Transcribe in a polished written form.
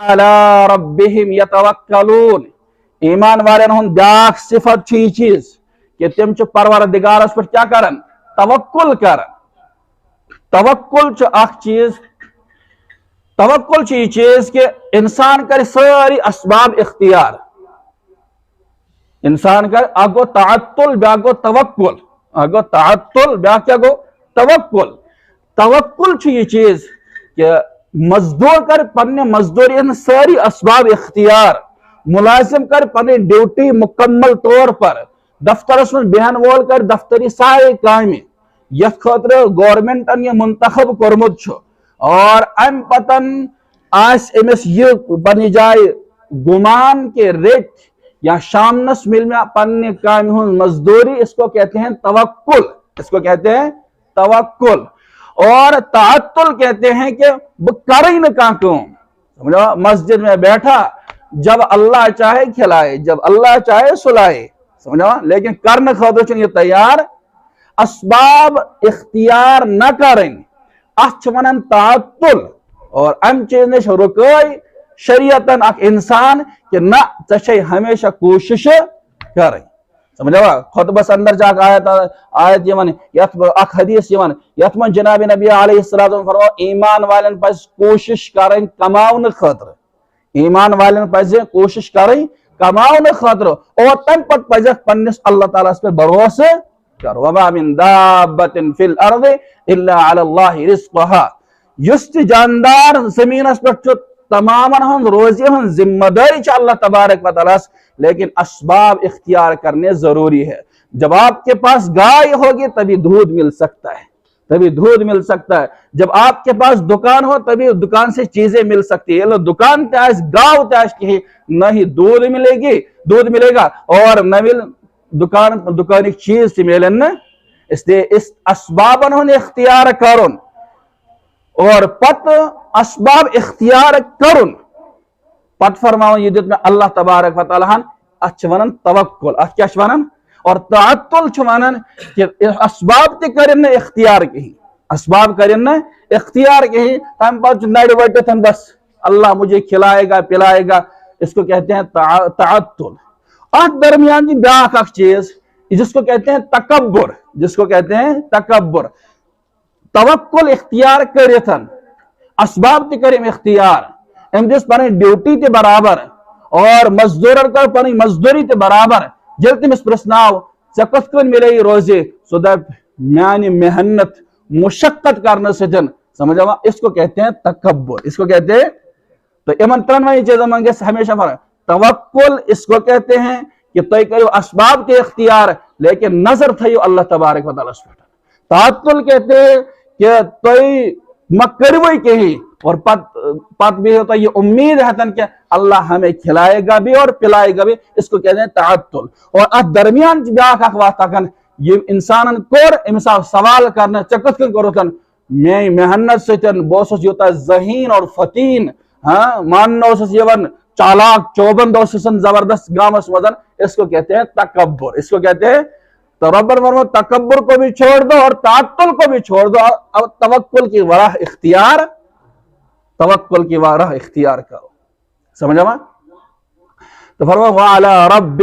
अला रब्बिहिम यतवक्कलून ईमान वाले हुंद ब्याख सिफत छ चीज कि तिम च परवरदिगारस पर क्या करन तवक्कुल करन। तवक्कुल च अख चीज तवक्कुल च चीज कि इंसान कर सारी असबाब इख्तियार। इंसान कर अगो ताअत्तुल ब्यागो तवक्कुल, अगो ताअत्तुल ब्या क्या गो तवक्कुल। तवक्कुल च ये चीज कि मजदूर कर पन्ने मजदूरी सारी असबाब इख्तियार, मुलाजिम कर पन्ने ड्यूटी मुकम्मल तौर पर, दफ्तरस में बेहन वोल कर दफ्तरी सारे काम यथ खतर गवर्नमेंटन ये मुंतखब कोरमुत छ और अम पतन आस एमस ये बनी जाए गुमान के रेट या शामनस मिल में पन्ने काम मजदूरी, इसको कहते हैं तवक्कुल, इसको कहते हैं तवक्कुल। और ताअत्तुल कहते हैं कि वो कर ही न समझो मस्जिद में बैठा, जब अल्लाह चाहे खिलाए, जब अल्लाह चाहे सुलाए, समझो, लेकिन करने खतर ये तैयार असबाब इख्तियार न करें अच वन ताअत्तुल। और अम चीज नश रुकई शरीयतन अख इंसान कि न चे हमेशा कोशिश करें। समझा खुतबस अंदर जाक आयत यमन अख हदीस यमन यथ मन जनाब नबी अलैहिस्सलाम फरमाओ ईमान वालन पज कोशिश करें कमाउन खतर, ईमान वालन पज कोशिश करें कमाउन खतर और तम पत पज पन्निस अल्लाह ताला पर भरोसा कर। वमा मिन दाब्बतिन फिल अर्दि इल्ला अलल्लाहि रिज़्क़ुहा, युस जानदार जमीनस पर तमाम रोजी जिम्मेदारी अल्लाह तबारक व तआला, लेकिन असबाब इख्तियार करने जरूरी है। जब आपके पास गाय होगी तभी दूध मिल सकता है, तभी दूध मिल सकता है। जब आपके पास दुकान हो तभी दुकान से चीजें मिल सकती है। दुकान त्याज गाँव त्याज की नहीं दूध मिलेगी, दूध मिलेगा और न मिल दुकान चीज से मिलन। इसलिए इस असबाबन होने इख्तियार करुन और पत असबाब इख्तियार करुन पत फरमाओ ये में अल्लाह तबारक व तआला अच वनन तवक्कुल, अच क्या वनन और ताअत्तुल छ वनन कि असबाब ते करन इख्तियार कहीं, असबाब करन इख्तियार कहीं तम पर नड़ वटन बस अल्लाह मुझे खिलाएगा पिलाएगा, इसको कहते हैं ताअत्तुल। अत दरमियान जी ब्याख अख चीज जिसको कहते हैं तकब्बुर, जिसको कहते हैं तकब्बुर। तवक्कुल इख्तियार करिथन असबाब ते करें इख्तियार, अम दिस पनी ड्यूटी ते बराबर और मजदूर कर पनी मजदूरी ते बराबर। जल तमिस प्रश्नाव चे कथ कन मिले रोजे सो दप म्यानी मेहनत मुशक्कत करने से जन, समझा, इसको कहते हैं तकब्बुर, इसको कहते हैं। तो इमन त्रनवाई चीजों में हमेशा फर्क। तवक्कुल इसको कहते हैं कि तय करो असबाब के इख्तियार लेकिन नजर थयो अल्लाह तबारक व तआला पर। ताअत्तुल कहते हैं कि तय मकरवई के ही और पत भी होता ये उम्मीद है तन कि अल्लाह हमें खिलाएगा भी और पिलाएगा भी, इसको कहते हैं ताअत्तुल। और अत दरमियान ब्याखन ये इंसान कोर इमसा सवाल करना चकत करोतन मैं मेहनत से बोस योता जहीन और फतीन, हाँ मानो यवन चालाक चौबंद जबरदस्त गामस मदन, इसको कहते हैं तकब्बुर, इसको कहते हैं। तो रब्बुल वर्मा तकब्बुर को भी छोड़ दो और ताअत्तुल को भी छोड़ दो, अब तवक्कुल की वराह इख्तियार, तवक्कुल की वराह इख्तियार करो। समझा? तो फरमा व अला रब्बि